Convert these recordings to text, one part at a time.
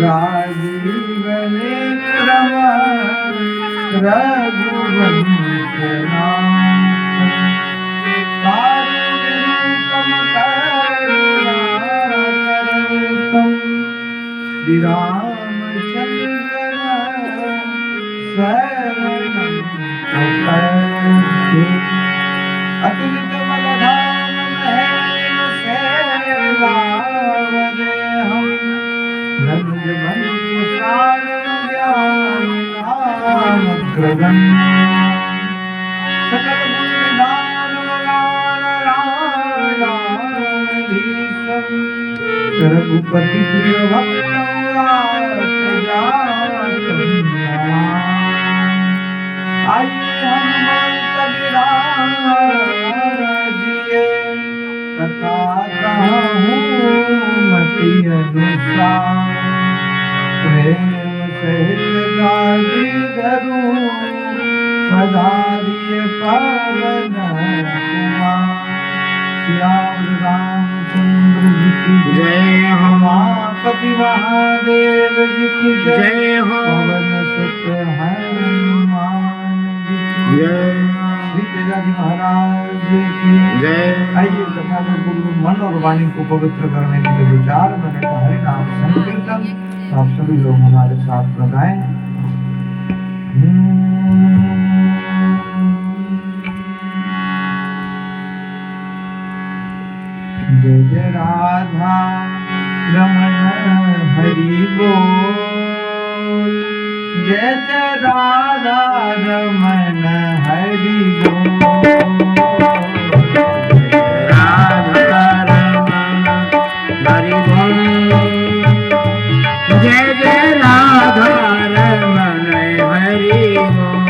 राजीव नेत्रम रघुवंशनाथं करुणाकरं श्री रामचंद्र शरणं प्रपद्ये। अतुलित बलधाम महेश सेवावदेहं धनुज बंधु सारथ्यामिनामग्रगण्यं सकल गुण निधान राणाधीशं रघुपति प्रिय भक्तं आइए हनुमंत विराजिए कथा कहूँ मति अनुसार प्रेम सहित गाजी करूँ पधारिए पावन कुमार। श्याम रामचंद्र जी की जय हो। उमापति महादेव जी की जय हो। पवन सुत हनुमान जी की जय। श्री तेजाजी महाराज जी की जय। आइए कथा को पूर्व मन और वाणी को पवित्र करने के लिए 4 मिनट हरि नाम संकीर्तन आप सभी लोग हमारे साथ लगाएं। जय जय राधा रमण हरि बोल। जय जय राधा रमण हरि बोल। राधा रमण हरि बोल। जय जय राधा रमण हरि बोल।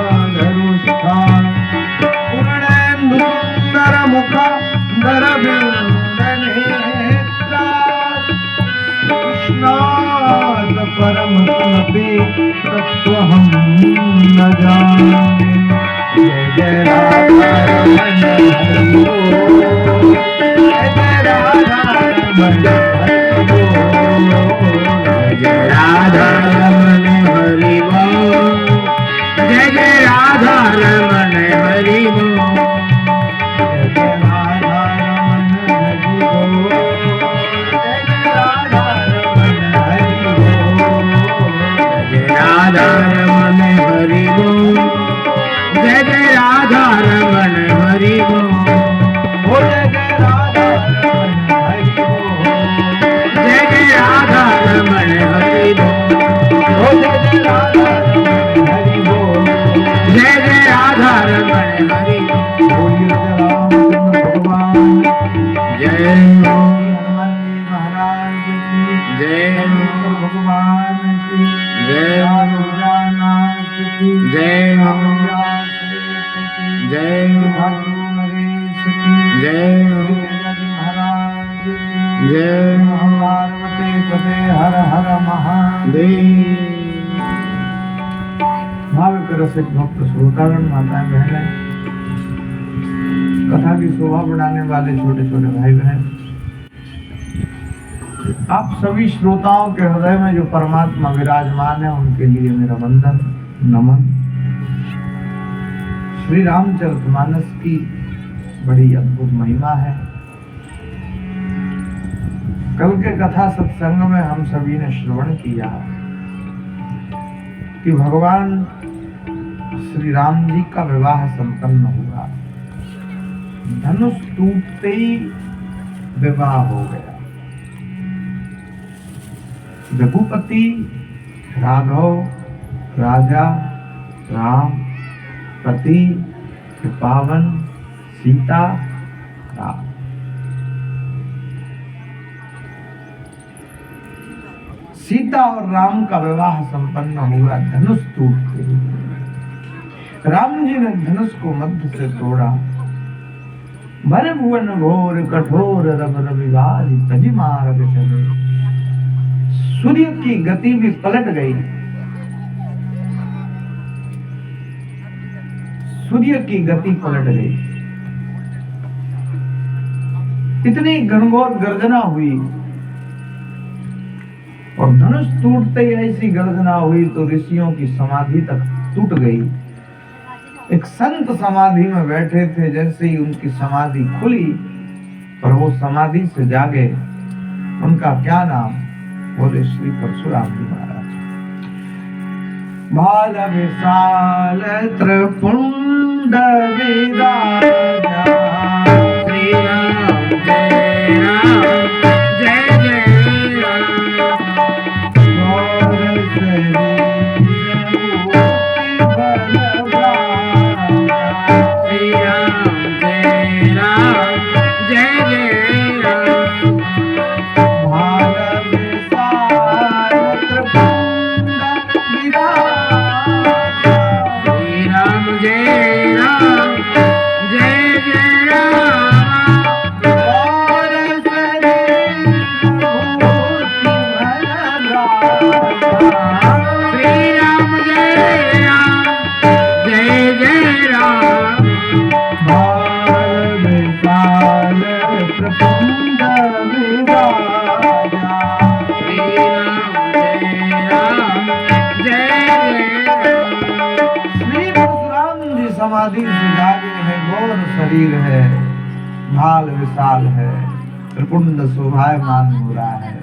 गदाधरुष्ठान पूर्णेन्दु सुंदर मुख दर नेत्रा कृष्णाद परम तपे तत्व हम न जाने। जय जय राधा रमण हरि बोल, जय जय राधा रमण हरि बोल, जय राधा रमण हरि बोल, जय जय राधा रमण हरि बोल, जय राधा रमण हरि बोल, जय राधा रमण हरि बोल, जय राधा रमण हरि बोल, जय जय राधा रमण हरि बोल, जय जय राधा रमण हरि बोल, जय जय राधा रमण हरि बोल, जय जय राधा रमण हरि बोल, जय जय राधा रमण हरि बोल। भगवान जय हनुमान जी महाराज की जय, भगवान की जय, नाथ की जय, जय नरेश की जय, महाराज जय, पार्वती पते हर हर महादेव। भाविक रसिक भक्त श्रोतागण, माताएं बहनें, कथा की शोभा बढ़ाने वाले छोटे छोटे भाई बहन, आप सभी श्रोताओं के हृदय में जो परमात्मा विराजमान है उनके लिए मेरा वंदन नमन। श्री रामचरितमानस की बड़ी अद्भुत महिमा है। कल के कथा सत्संग में हम सभी ने श्रवण किया कि भगवान श्री राम जी का विवाह संपन्न हुआ, धनुष टूटते ही विवाह हो गया। रघुपति राघव राजा राम पति पावन सीता राम, सीता और राम का विवाह संपन्न हुआ धनुष टूटते ही। राम जी ने धनुष को मध्य से तोड़ा, भरे भुवन घोर कठोर रव रविवार तजी मार्ग चले। सूर्य की गति भी पलट गई, सूर्य की गति पलट गई। इतनी घनघोर गर्जना हुई और धनुष टूटते ही ऐसी गर्जना हुई तो ऋषियों की समाधि तक टूट गई। एक संत समाधि में बैठे थे, जैसे ही उनकी समाधि खुली पर वो समाधि से जागे, उनका क्या नाम? बोले श्री परशुराम जी महाराज। बाल विशाल त्रिपुंड विराजा, श्री राम जय राम जय जय राम, गौर शरीर श्री राम जय राम जय जय राम, भाल विशाल त्रिपुंड विराजा, श्री राम जय राम जय जय राम, और शरीर भूति भला, श्री राम जय राम जय जय राम, भाल विशाल त्रिपुंड विराजा, श्री राम जय राम। श्री परशुराम जी समाधि से जागे हैं, गौर शरीर है, भाल विशाल है, त्रिपुंड शोभायमान हो रहा है।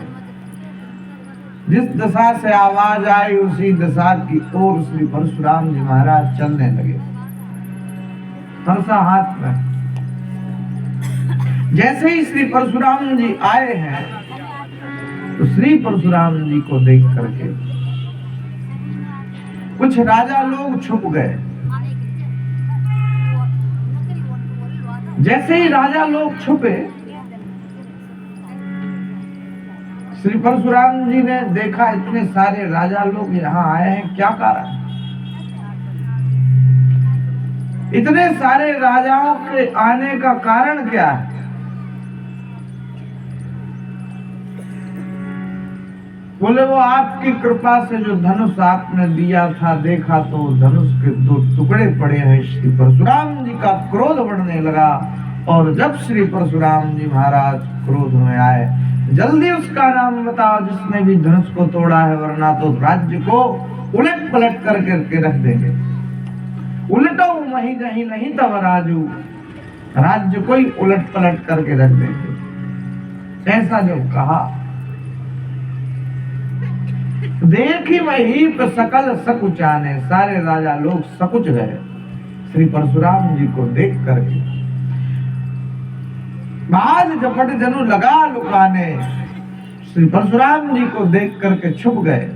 जिस दिशा से आवाज आई उसी दिशा की ओर श्री परशुराम जी महाराज चलने लगे, फरसा हाथ में। जैसे ही श्री परशुराम जी आए हैं तो श्री परशुराम जी को देख करके कुछ राजा लोग छुप गए। जैसे ही राजा लोग छुपे, श्री परशुराम जी ने देखा इतने सारे राजा लोग यहाँ आए हैं, क्या कारण? इतने सारे राजाओं के आने का कारण क्या है? बोले वो आपकी कृपा से जो धनुष आपने दिया था, देखा तो धनुष के 2 टुकड़े पड़े हैं। श्री परशुराम जी का क्रोध बढ़ने लगा और जब श्री परशुराम जी महाराज क्रोध में आए, जल्दी उसका नाम बताओ जिसने भी धनुष को तोड़ा है, वरना तो राज्य को उलट पलट करके रख देंगे। उलटो मही जही नहीं तब राजू, राज्य को ही उलट पलट करके रख देंगे। ऐसा जब कहा, देखी वही सकल सकुचाने, सारे राजा लोग सकुच गए श्री परशुराम जी को देख करके। बाज झपट जनु लगा लुकाने, श्री परशुराम जी को देख करके छुप गए।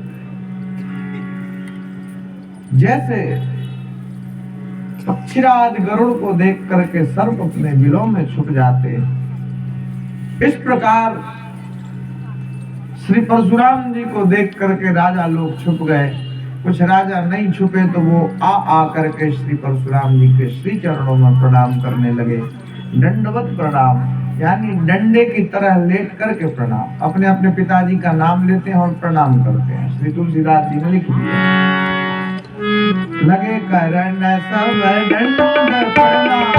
जैसे पक्षीराज गरुड़ को देख करके सर्प अपने बिलों में छुप जाते, इस प्रकार श्री परशुराम जी को देख करके राजा लोग छुप गए। कुछ राजा नहीं छुपे तो वो आ करके श्री परशुराम जी के श्री चरणों में प्रणाम करने लगे। दंडवत प्रणाम, यानी डंडे की तरह लेट करके प्रणाम। अपने अपने पिताजी का नाम लेते हैं और प्रणाम करते हैं। श्री तुलसीदास जी ने लिख दिया, लगे करण सब दंड प्रणाम,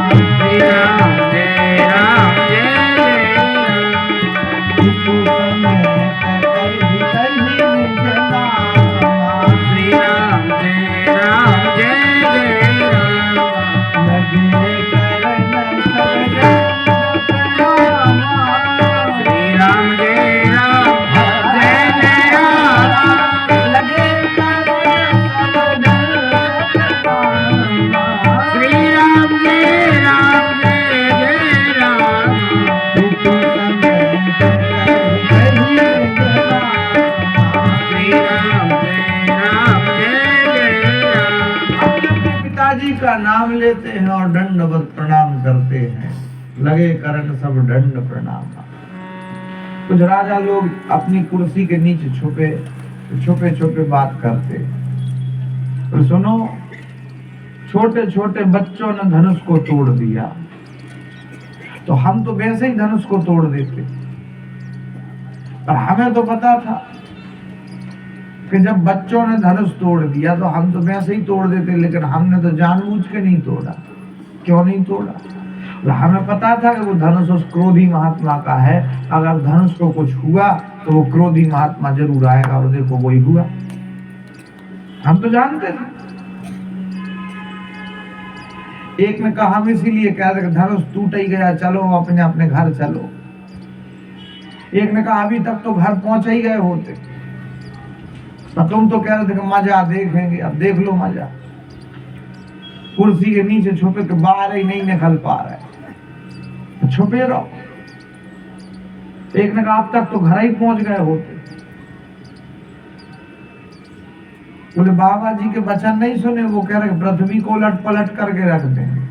श्री राम जय राम जय का नाम लेते हैं और दंडवत प्रणाम करते हैं। लगे करण सब दंड प्रणाम। कुछ राजा लोग अपनी कुर्सी के नीचे छुपे छुपे बात करते। तो सुनो, छोटे छोटे बच्चों ने धनुष को तोड़ दिया तो हम तो वैसे ही धनुष को तोड़ देते, पर हमें तो पता था कि जब बच्चों ने धनुष तोड़ दिया तो हम तो वैसे ही तोड़ देते, लेकिन हमने तो जानबूझ के नहीं तोड़ा। क्यों नहीं तोड़ा? हमें पता था कि वो धनुष उस क्रोधी महात्मा का है, अगर धनुष को कुछ हुआ तो वो क्रोधी महात्मा जरूर आएगा, और देखो वही हुआ। हम तो जानते थे। एक ने कहा, हम इसीलिए कह रहे धनुष टूट ही गया, चलो अपने अपने घर चलो। एक ने कहा, अभी तक तो घर पहुंच ही गए होते, तो तुम तो कह रहे थे कि मजा देखेंगे, अब देख लो मजा। कुर्सी के नीचे छुपे के बाहर ही नहीं निकल पा रहा है, तो छुपे रहो। एक ने कहा, अब तक तो घर ही पहुंच गए होते। बोले बाबा जी के वचन नहीं सुने, वो कह रहे पृथ्वी को उलट पलट करके रख देंगे।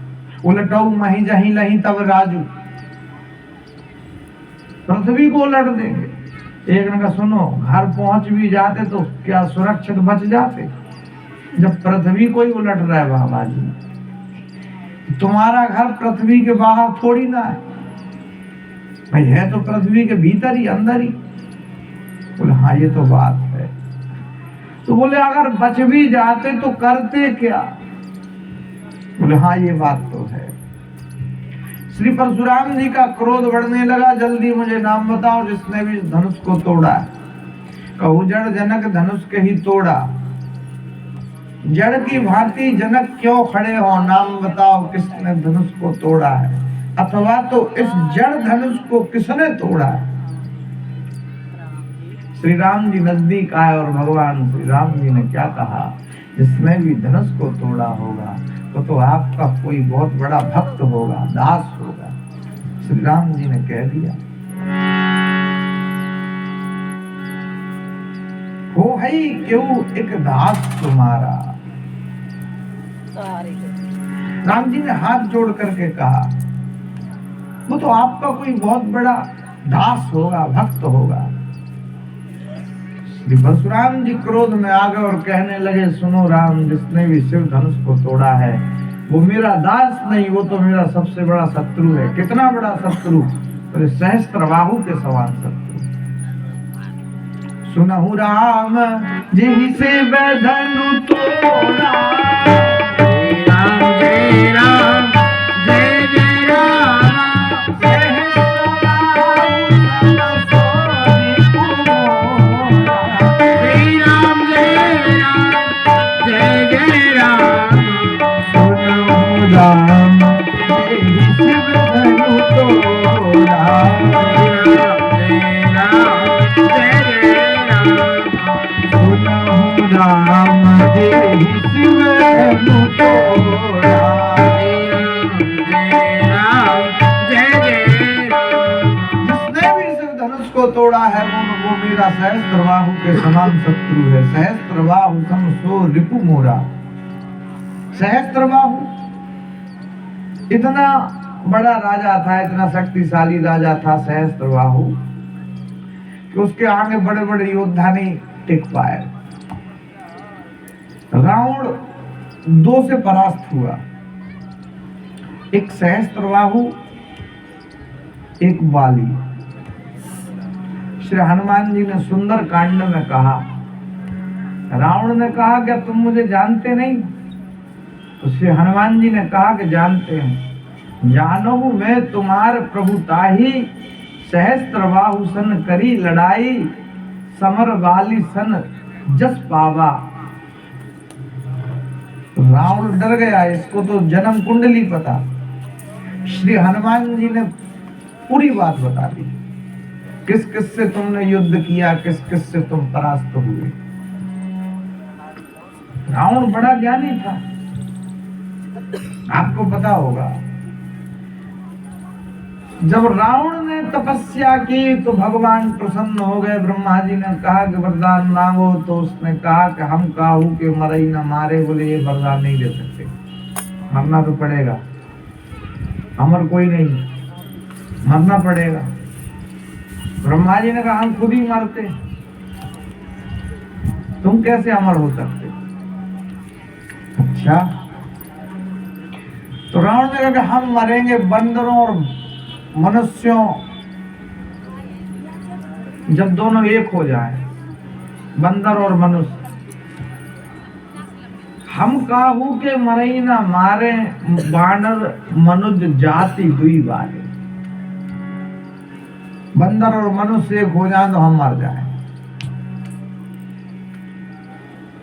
उलटो मही जही लही तब राजू, पृथ्वी को उलट देंगे। एक ने कहा, सुनो, घर पहुंच भी जाते तो क्या सुरक्षित बच जाते? जब पृथ्वी को ही उलट रहा है बाबा जी, तुम्हारा घर पृथ्वी के बाहर थोड़ी ना है भाई, है तो पृथ्वी के भीतर ही, अंदर ही। बोले हाँ, ये तो बात है। तो बोले अगर बच भी जाते तो करते क्या? बोले हाँ, ये बात तो है। श्री परशुराम जी का क्रोध बढ़ने लगा, जल्दी मुझे नाम बताओ जिसने भी धनुष को तोड़ा है। कहूँ जड़ जनक धनुष के ही तोड़ा, जड़ की भांति जनक क्यों खड़े हो, नाम बताओ किसने धनुष को तोड़ा है, अथवा तो इस जड़ धनुष को किसने तोड़ा है। श्री राम जी नजदीक आए और भगवान श्री राम जी ने क्या कहा, जिसने भी धनुष को तोड़ा होगा तो आपका कोई बहुत बड़ा भक्त होगा, दास होगा। श्री राम जी ने कह दिया, हो है क्यों एक दास तुम्हारा। राम जी ने हाथ जोड़ करके कहा, वो तो आपका कोई बहुत बड़ा दास होगा, भक्त होगा। श्री परशुराम जी क्रोध में आ गए और कहने लगे, सुनो राम, जिसने भी शिव धनुष को तोड़ा है वो मेरा दास नहीं, वो तो मेरा सबसे बड़ा शत्रु है। कितना बड़ा शत्रु? तो सहस्त्रबाहु के समान शत्रु। सुनहु राम जी से बधनु तोड़ा, राम जय राम जय जय राम, सहस्त्रबाहु सन सोई कुमोरा। श्री राम जय राम, सुनहु राम जी से बधनु तोड़ा, राम जय शिव धनु तोड़ा, जय जय राम। जिसने भी शिव धनुष को तोड़ा है वो मेरा सहस्त्रबाहु के समान शत्रु है। सहस्त्रबाहु सम सो रिपु मोरा। सहस्त्रबाहु इतना बड़ा राजा था, इतना शक्तिशाली राजा था सहस्त्रबाहु कि उसके आगे बड़े बड़े योद्धा नहीं टिक पाए। रावण दो से परास्त हुआ, एक सहस्त्रबाहु एक बाली। श्री हनुमान जी ने सुंदर कांड में कहा, रावण ने कहा क्या तुम मुझे जानते नहीं? तो श्री हनुमान जी ने कहा कि जानते हैं। जानो मैं तुम्हार प्रभु ताही, सहस्त्रबाहु सन करी लड़ाई, समर वाली सन जस पावा। रावण डर गया, इसको तो जन्म कुंडली पता। श्री हनुमान जी ने पूरी बात बता दी, किस किस से तुमने युद्ध किया, किस किस से तुम परास्त हुए। रावण बड़ा ज्ञानी था, आपको पता होगा। जब रावण ने तपस्या की तो भगवान प्रसन्न हो गए। ब्रह्मा जी ने कहा कि वरदान मांगो, तो उसने कहा कि हम काहू के मरई न मारे। बोले ये वरदान नहीं दे सकते, मरना तो पड़ेगा, अमर कोई नहीं, मरना पड़ेगा। ब्रह्मा जी ने कहा हम खुद ही मरते, तुम कैसे अमर हो सकते? अच्छा, तो रावण ने कहा कि हम मरेंगे बंदरों और मनुष्यों, जब दोनों एक हो जाए, बंदर और मनुष्य। हम काहू के मरई ना मारे, बानर मनुज जाति दुई बारे। बंदर और मनुष्य एक हो जाए तो हम मर जाए।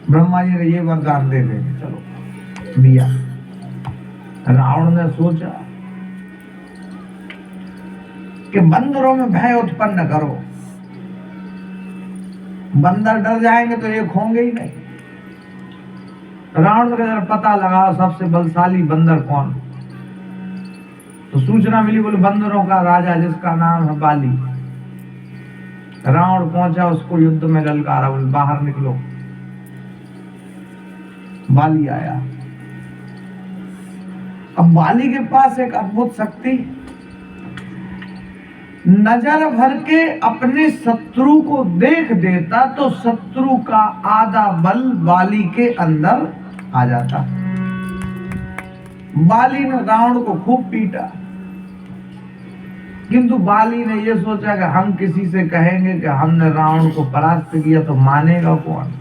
ब्रह्मा जी ने ये वरदान दे देंगे, चलो दिया। रावण ने सोचा कि बंदरों में भय उत्पन्न करो, बंदर डर जाएंगे तो एक होंगे ही नहीं। रावण का पता लगाओ सबसे बलशाली बंदर कौन। तो सूचना मिली, बोले बंदरों का राजा जिसका नाम है बाली। रावण पहुंचा, उसको युद्ध में ललकारा, बोले बाहर निकलो। बाली आया। अब बाली के पास एक अद्भुत शक्ति, नजर भर के अपने शत्रु को देख देता तो शत्रु का आधा बल बाली के अंदर आ जाता। बाली ने रावण को खूब पीटा, किंतु बाली ने यह सोचा कि हम किसी से कहेंगे कि हमने रावण को परास्त किया तो मानेगा कौन।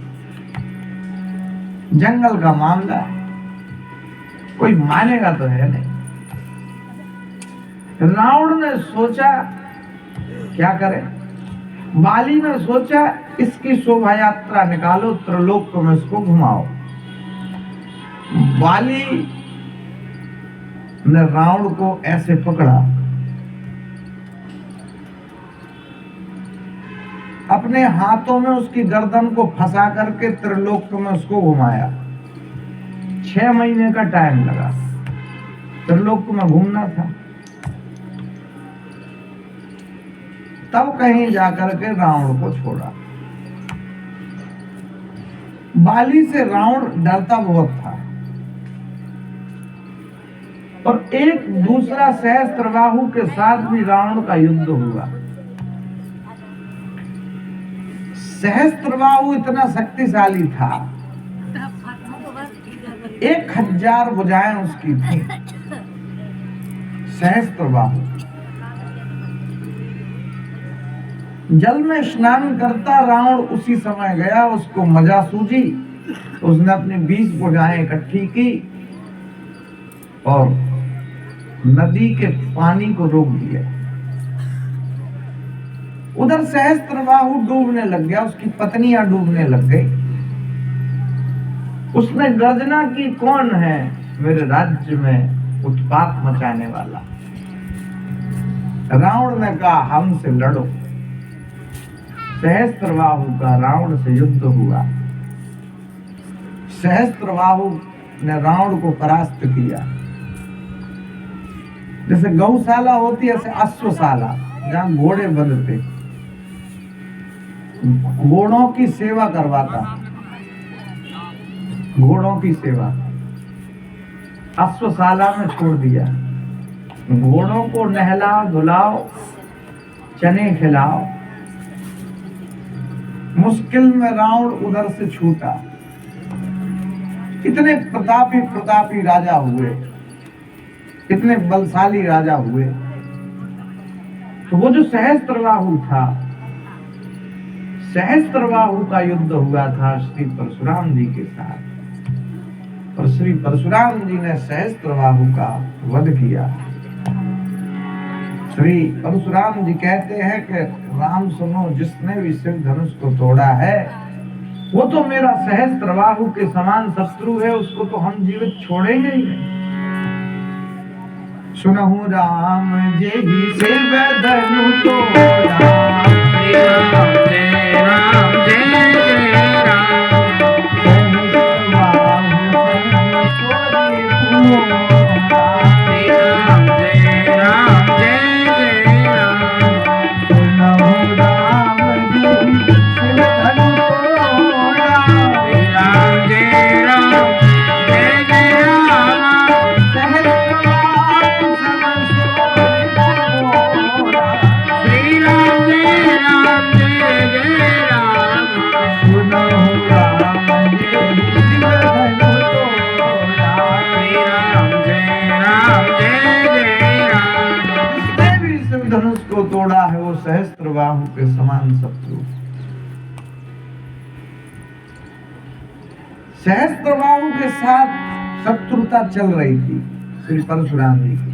जंगल का मामला है, कोई मानेगा तो है नहीं। रावण ने सोचा क्या करे। बाली ने सोचा इसकी शोभा यात्रा निकालो, त्रिलोक में इसको घुमाओ। बाली ने रावण को ऐसे पकड़ा, अपने हाथों में उसकी गर्दन को फंसा करके त्रिलोक में उसको घुमाया। 6 महीने का टाइम लगा, त्रिलोक में घूमना था। तब कहीं जाकर के रावण को छोड़ा। बाली से रावण डरता बहुत था, और एक दूसरा सहस्त्रबाहु के साथ भी रावण का युद्ध हुआ। सहस्त्रबाहु इतना शक्तिशाली था 1000 भुजाएं उसकी थी। सहस्त्रबाहु जल में स्नान करता रावण उसी समय गया, उसको मजा सूझी, उसने अपनी 20 भुजाएं इकट्ठी की और नदी के पानी को रोक दिया। उधर सहस्त्रबाहु डूबने लग गया, उसकी पत्नियां डूबने लग गई। उसने गर्जना की, कौन है मेरे राज्य में उत्पात मचाने वाला? रावण ने कहा, हमसे लड़ो। सहस्त्रबाहु का रावण से युद्ध हुआ। सहस्त्रबाहु ने रावण को परास्त किया। जैसे गौशाला होती है, ऐसे अश्वशाला, जहां घोड़े बंधते, घोड़ों की सेवा करवाता, घोड़ों की सेवा अश्वशाला में छोड़ दिया। घोड़ों को नहलाओ धुलाओ, चने खिलाओ। मुश्किल में रावण उधर से छूटा। इतने प्रतापी राजा हुए, इतने बलशाली राजा हुए। तो वो जो सहस्त्रबाहु था, सहस्त्रबाहु का युद्ध हुआ था श्री परशुराम जी के साथ, और श्री परशुराम जी ने सहस्त्रबाहु का वध किया। श्री परशुराम जी कहते हैं कि राम सुनो, जिसने भी शिव धनुष को तोड़ा है वो तो मेरा सहस्त्रबाहु के समान शत्रु है, उसको तो हम जीवित छोड़ेंगे ही नहीं। सुनहु राम जे ही शिव धनु तोड़ा, राम जय राम जय जय राम, धनुष को तोड़ा है वो सहस्त्रबाहु के समान शत्रु। सहस्त्रबाहु के साथ शत्रुता चल रही थी श्री परशुराम जी की।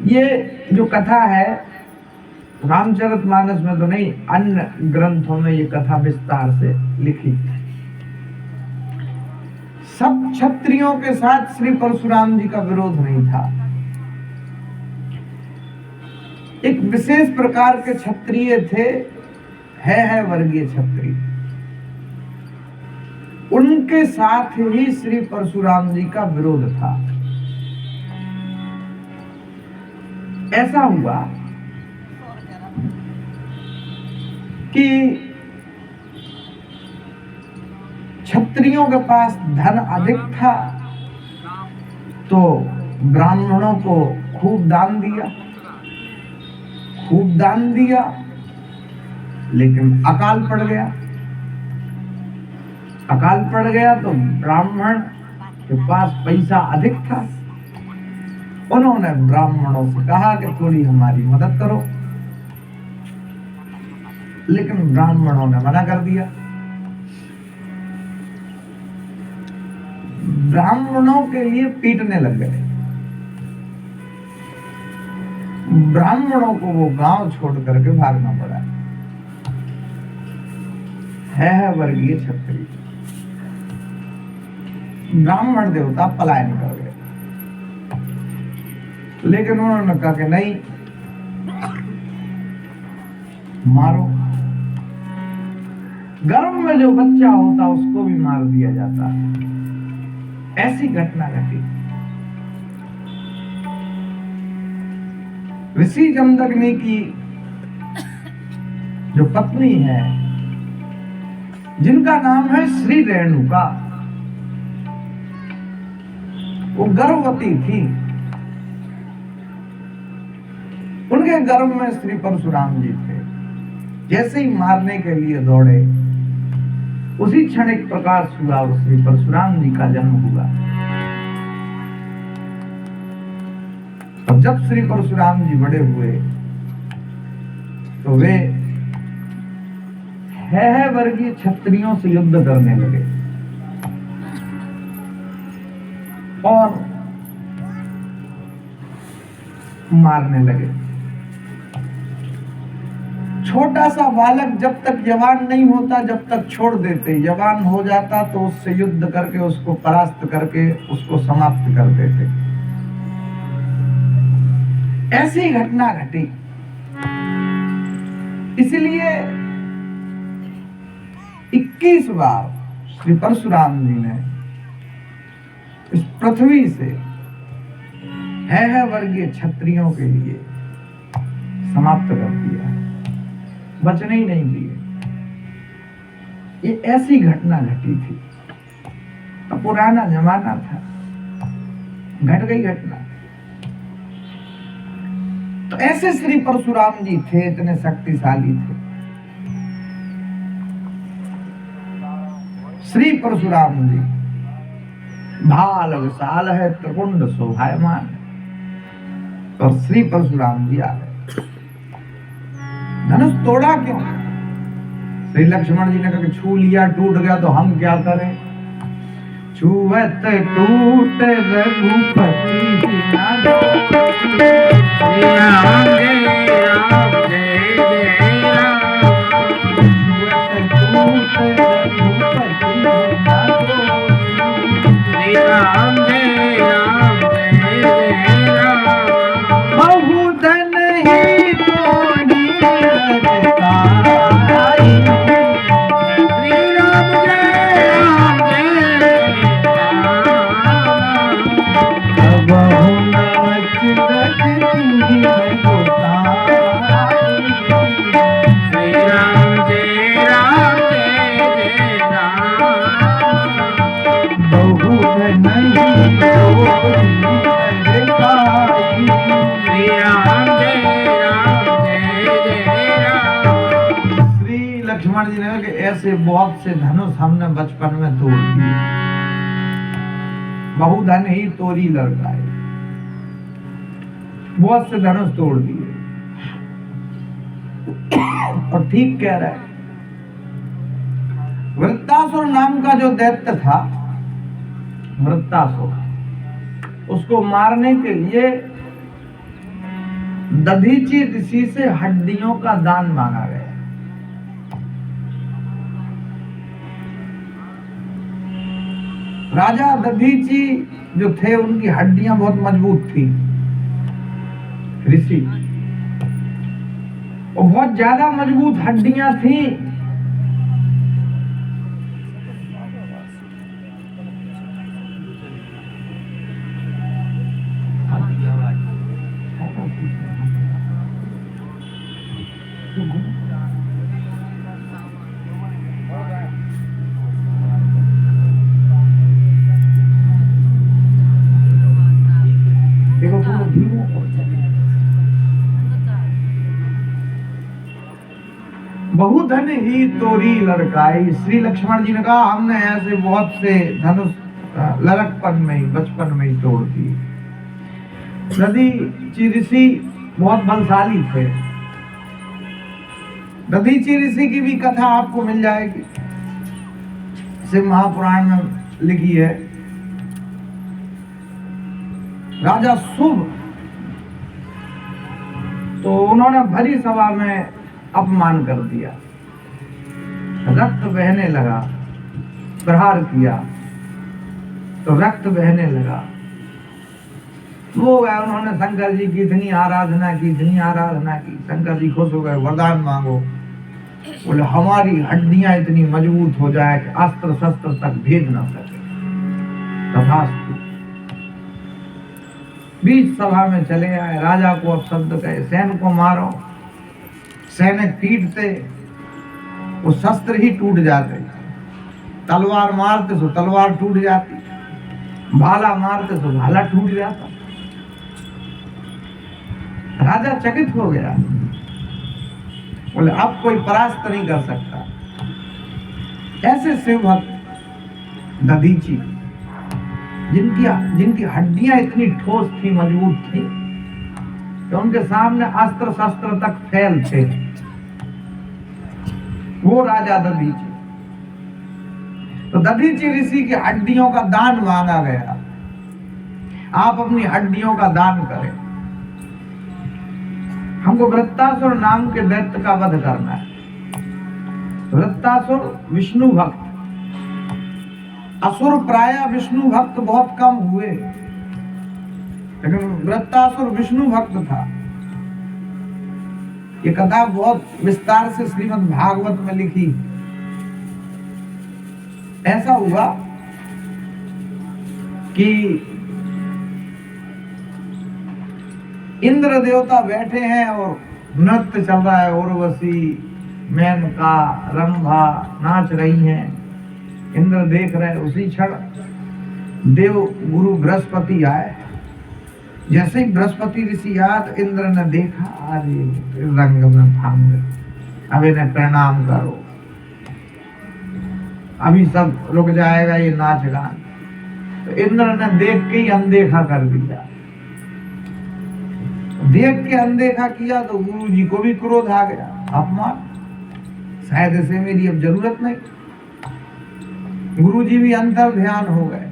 ये जो कथा है रामचरितमानस में तो नहीं, अन्य ग्रंथों में ये कथा विस्तार से लिखी। सब क्षत्रियों के साथ श्री परशुराम जी का विरोध नहीं था। एक विशेष प्रकार के क्षत्रिय थे, है वर्गीय क्षत्रिय, उनके साथ ही श्री परशुराम जी का विरोध था। ऐसा हुआ कि क्षत्रियों के पास धन अधिक था तो ब्राह्मणों को खूब दान दिया, लेकिन अकाल पड़ गया तो ब्राह्मण के पास पैसा अधिक था। उन्होंने ब्राह्मणों से कहा कि थोड़ी हमारी मदद करो, लेकिन ब्राह्मणों ने मना कर दिया। ब्राह्मणों के लिए पीटने लग गए। ब्राह्मणों को वो गांव छोड़ करके भागना पड़ा। है वर्गीय क्षत्रिय, ब्राह्मण देवता पलायन कर गए, लेकिन उन्होंने कहा कि नहीं, मारो। गर्भ में जो बच्चा होता उसको भी मार दिया जाता। ऐसी घटना घटी। ऋषि जमदग्नि की जो पत्नी है, जिनका नाम है श्री रेणुका, वो गर्भवती थी। उनके गर्भ में श्री परशुराम जी थे। जैसे ही मारने के लिए दौड़े, उसी क्षण एक प्रकाश हुआ और श्री परशुराम जी का जन्म हुआ। और जब श्री परशुराम जी बड़े हुए तो वे है वर्गीय क्षत्रियों से युद्ध करने लगे और मारने लगे। छोटा सा बालक जब तक जवान नहीं होता जब तक छोड़ देते, जवान हो जाता तो उससे युद्ध करके उसको परास्त करके उसको समाप्त कर देते। ऐसी घटना घटी। इसलिए 21 बार श्री परशुराम जी ने इस पृथ्वी से है वर्गीय क्षत्रियों के लिए समाप्त कर दिया, बचने ही नहीं दिए। ये ऐसी घटना घटी थी। तो पुराना जमाना था, घट गई घटना। तो ऐसे श्री परशुराम जी थे, इतने शक्तिशाली थे। श्री परशुराम जी भाल विशाल है, त्रिपुंड शोभायमान। और श्री परशुराम जी आ गए। धनुष तोड़ा क्यों? श्री लक्ष्मण जी ने कहा कि छू लिया टूट गया तो हम क्या करें? छुवत टूट रघुपति ना दो, राम जय राम जय जय राम। छुवत टूट रघुपति ना दो, राम जय राम जय जय राम। बहुधन ही तोड़ी ललकाई, श्री राम जय राम जय राम। बहु नाच रच तुही है गोसाई, श्री राम जय राम जय जय राम। बहुधन ही तोड़ी ललकाई, श्री राम जय राम जय जय राम। श्री लक्ष्मण जी ने कहा कि ऐसे बहुत से धनुष हमने बचपन में तोड़ दिए, बहुधन ही तोरी लड़काए, बहुत से धनुष तोड़ दिए। और ठीक कह रहे हैं। वृत्तासुर नाम का जो दैत्य था, वृत्तासुर, उसको मारने के लिए दधीची ऋषि से हड्डियों का दान मांगा गया। राजा दधीची जो थे उनकी हड्डियां बहुत मजबूत थी, ऋषि, और बहुत ज्यादा मजबूत हड्डियां थी। बहुधन ही तोरी लड़काई। श्री लक्ष्मण जी ने कहा हमने ऐसे बहुत से धनुष लड़कपन में ही, बचपन में ही तोड़ दिए। दधीची ऋषि बहुत बलशाली थे। दधीची ऋषि की भी कथा आपको मिल जाएगी, इसे महापुराण में लिखी है। राजा शुभ, तो उन्होंने भरी सभा में अपमान कर दिया, रक्त बहने लगा, प्रहार किया तो रक्त बहने लगा। वो गए, उन्होंने शंकर जी की इतनी आराधना की, इतनी आराधना की। शंकर जी खुश हो गए, वरदान मांगो। बोले हमारी हड्डियां इतनी मजबूत हो जाए कि अस्त्र शस्त्र तक भेद ना सके। तथास्तु। बीच सभा में चले आए, राजा को अब शब्द कहे सैन को मारो। सैनिक पीटते, वो शस्त्र ही टूट जाते। तलवार मारते तो तलवार टूट जाती, भाला मारते तो भाला टूट जाता। राजा चकित हो गया, बोले अब कोई परास्त नहीं कर सकता। ऐसे शिव भक्त दधीची, जिनकी हड्डियां इतनी ठोस थी, मजबूत थी कि उनके सामने अस्त्र शस्त्र तक फैल थे, वो राजा दधीची। तो दधीची ऋषि की हड्डियों का दान मांगा गया, आप अपनी हड्डियों का दान करें, हमको वृत्तासुर नाम के दैत्य का वध करना है। वृत्तासुर विष्णु भक्त, असुर प्राय विष्णु भक्त बहुत कम हुए, लेकिन वृत्तासुर विष्णु भक्त था। ये कथा बहुत विस्तार से श्रीमद् भागवत में लिखी। ऐसा हुआ कि इंद्र देवता बैठे हैं और नृत्य चल रहा है, उर्वशी, मेनका, रंभा नाच रही हैं, इंद्र देख रहे। उसी क्षण देव गुरु बृहस्पति आए। जैसे ही बृहस्पति ऋषि आया तो इंद्र ने देखा, अरे रंग में भंग, अब इन्हें प्रणाम करो, अभी सब रुक जाएगा ये नाच गान। तो इंद्र ने देख के ही अनदेखा कर दिया। देख के अनदेखा किया तो गुरु जी को भी क्रोध आ गया, अपमान, शायद इसे मेरी अब जरूरत नहीं। गुरु जी भी अंतर ध्यान हो गए।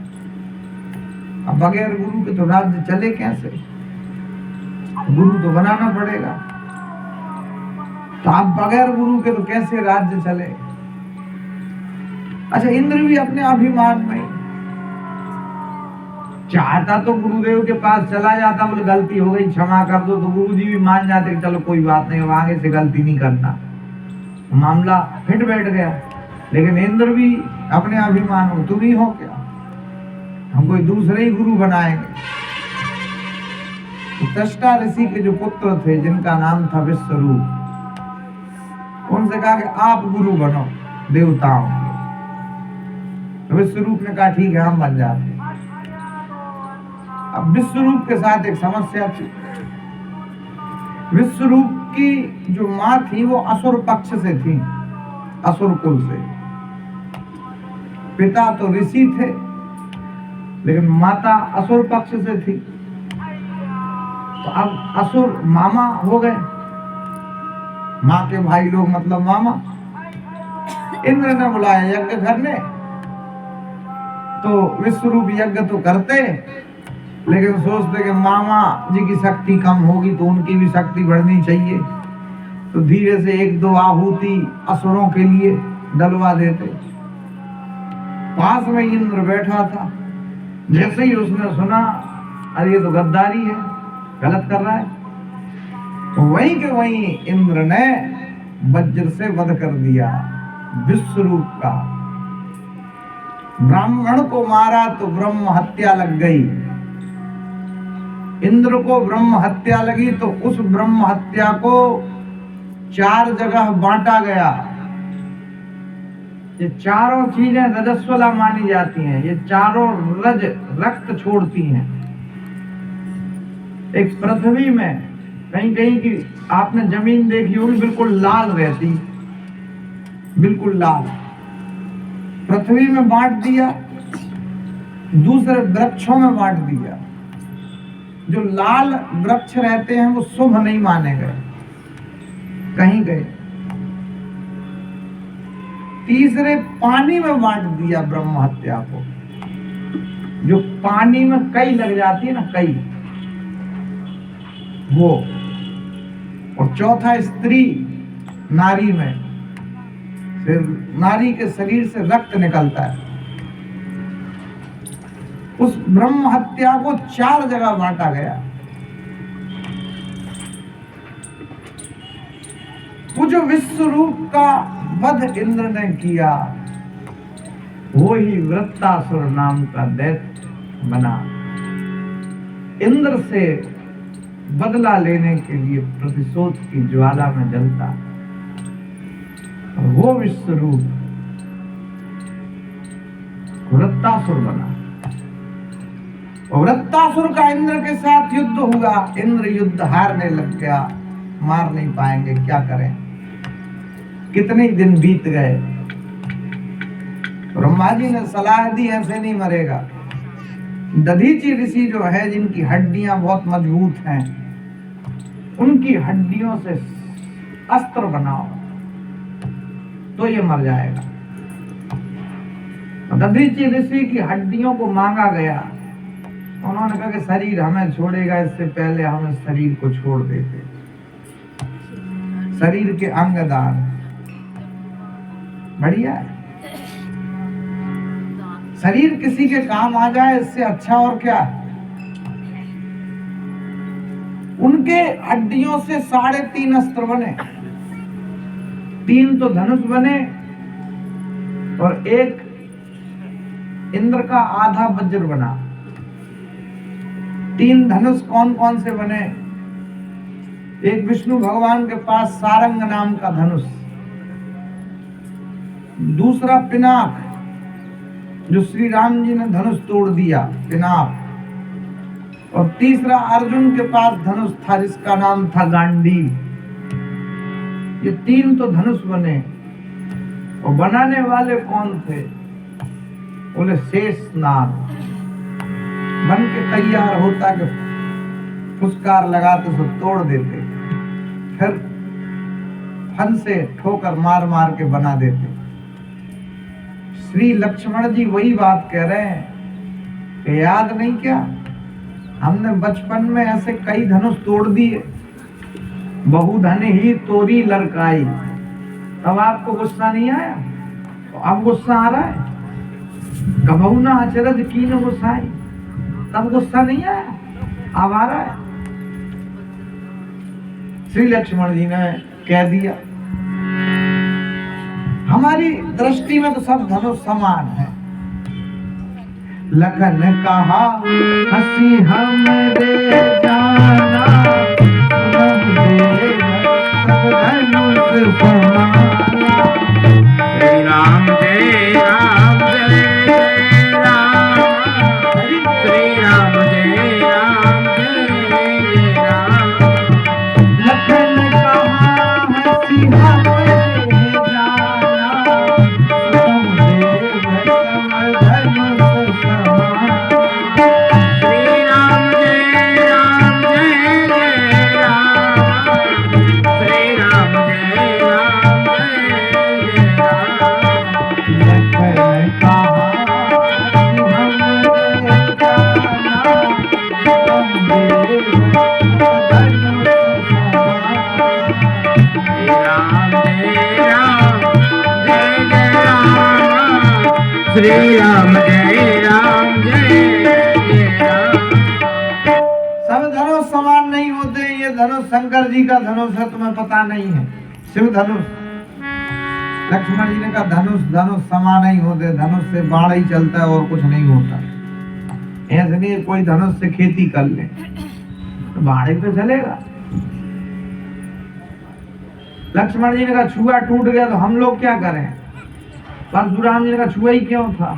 अब बगैर गुरु के तो राज्य चले कैसे, गुरु तो बनाना पड़ेगा। तो आप बगैर गुरु के तो कैसे राज्य चले। अच्छा, इंद्र भी अपने अभिमान में चाहता तो गुरुदेव के पास चला जाता, बोले गलती हो गई क्षमा कर दो, तो गुरु जी भी मान जाते कि चलो कोई बात नहीं, आगे से गलती नहीं करना, मामला फिट बैठ गया। लेकिन इंद्र भी अपने अभिमान में, तुम ही हो क्या, हम कोई दूसरे ही गुरु बनाएंगे। तो त्वष्टा ऋषि के जो पुत्र थे, जिनका नाम था विश्वरूप, उनसे कहा कि आप गुरु बनो देवताओं के। तो विश्वरूप ने कहा ठीक है, हम बन जाते। अब विश्वरूप के साथ एक समस्या थी। विश्वरूप की जो माँ थी वो असुर पक्ष से थी, असुर कुल से। पिता तो ऋषि थे, लेकिन माता असुर पक्ष से थी। तो अब असुर मामा हो गए, माँ के भाई लोग मतलब मामा। इंद्र ने बुलाया यज्ञ करने, तो विश्वरूप यज्ञ तो करते, लेकिन सोचते कि मामा जी की शक्ति कम होगी तो उनकी भी शक्ति बढ़नी चाहिए। तो धीरे से एक दो आहुति असुरों के लिए डलवा देते। पास में इंद्र बैठा था, जैसे ही उसने सुना अरे ये तो गद्दारी है, गलत कर रहा है, तो वहीं के वहीं इंद्र ने वज्र से वध कर दिया विश्वरूप का। ब्राह्मण को मारा तो ब्रह्म हत्या लग गई। इंद्र को ब्रह्म हत्या लगी तो उस ब्रह्म हत्या को 4 जगह बांटा गया। ये चारों चीजें रजस्वला मानी जाती हैं, ये चारों रज रक्त छोड़ती हैं। एक पृथ्वी में कहीं कहीं की आपने जमीन देखी होगी, बिल्कुल लाल रहती, बिल्कुल लाल, पृथ्वी में बांट दिया, दूसरे वृक्षों में बांट दिया। जो लाल वृक्ष रहते हैं वो शुभ नहीं माने गए, कहीं गए। तीसरे पानी में बांट दिया ब्रह्म हत्या को, जो पानी में कई लग जाती है ना, कई, वो। और चौथा स्त्री नारी में, फिर नारी के शरीर से रक्त निकलता है। उस ब्रह्म हत्या को 4 जगह बांटा गया। वो जो विश्वरूप का वध इंद्र ने किया, वो ही वृत्तासुर नाम का दैत्य बना। इंद्र से बदला लेने के लिए प्रतिशोध की ज्वाला में जलता, वो विश्वरूप वृत्तासुर बना। वृत्तासुर का इंद्र के साथ युद्ध हुआ। इंद्र युद्ध हारने लग गया, मार नहीं पाएंगे, क्या करें। कितने दिन बीत गए, ब्रह्मा जी ने सलाह दी ऐसे नहीं मरेगा। दधीचि ऋषि जो है, जिनकी हड्डियां बहुत मजबूत हैं, उनकी हड्डियों से अस्त्र बनाओ तो ये मर जाएगा। दधीचि ऋषि की हड्डियों को मांगा गया। उन्होंने कहा कि शरीर हमें छोड़ेगा, इससे पहले हम इस शरीर को छोड़ देते। शरीर के अंग दान बढ़िया है। शरीर किसी के काम आ जाए, इससे अच्छा और क्या। उनके हड्डियों से 3.5 अस्त्र बने। 3 तो धनुष बने और 1 इंद्र का आधा वज्र बना। 3 धनुष कौन कौन से बने? एक विष्णु भगवान के पास सारंग नाम का धनुष, दूसरा पिनाक, जो श्री राम जी ने धनुष तोड़ दिया, पिनाक, और तीसरा अर्जुन के पास धनुष था जिसका नाम था गांडीव। ये 3 तो धनुष बने। और बनाने वाले कौन थे? बोले शेषनाग। बन के तैयार होता कि फुसकार लगाते तो तोड़ देते, फिर फन से ठोकर मार मार के बना देते। श्री लक्ष्मण जी वही बात कह रहे हैं कि याद नहीं क्या, हमने बचपन में ऐसे कई धनुष तोड़ दिए। बहुधन ही तोरी लड़काई। तब आपको गुस्सा नहीं आया? तो अब गुस्सा आ रहा है। कबहू ना अचरज की न गुस्साई, तब गुस्सा नहीं आया, अब आ रहा है। श्री लक्ष्मण जी ने कह दिया। हमारी दृष्टि में तो सब धनुष समान है। लखन कहा हंसी हमरे जाना, सब धनुष समाना। श्री राम जय राम जय राम, श्री राम जय राम जय राम। लखन कहा हंसी हमरे जाना, सब देव सब धनुष समाना। श्री राम जय राम जय जय राम, श्री राम जय राम जय जय राम। लखन कहा हंसी हमरे जाना, सब देव सब धनुष समाना। श्री राम जय राम जय जय राम। सब धनुष समान नहीं होते। ये धनुष शंकर जी का धनुष है, तुम्हें पता नहीं है। शिव धनुष, लक्ष्मण जी ने कहा धनुष समान नहीं होते। धनुष से बाण ही चलता है और कुछ नहीं होता। ऐसे नहीं कोई धनुष से खेती कर ले तो बाण ही तो चलेगा। लक्ष्मण जी ने कहा छुआ टूट गया तो हम लोग क्या करें? परशुराम जी ने कहा छुआ ही क्यों था?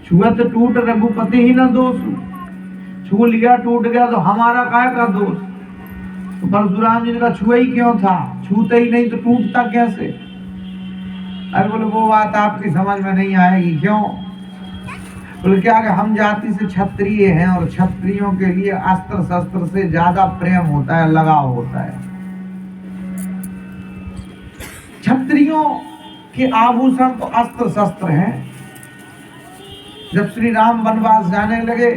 छुआ तो टूट रघुपति ही ना दोष, छू लिया टूट गया तो हमारा काय का दोष? तो परशुराम जी ने कहा छुआ ही क्यों था? छूते ही नहीं तो टूटता कैसे? अरे बोले वो बात आपकी समझ में नहीं आएगी। क्यों? बोले क्या कि हम जाति से क्षत्रिय हैं और क्षत्रियों के लिए अस्त्र शस्त्र से ज्यादा प्रेम होता है, लगाव होता है। क्षत्रियों के आभूषण तो अस्त्र शस्त्र हैं। जब श्री राम वनवास जाने लगे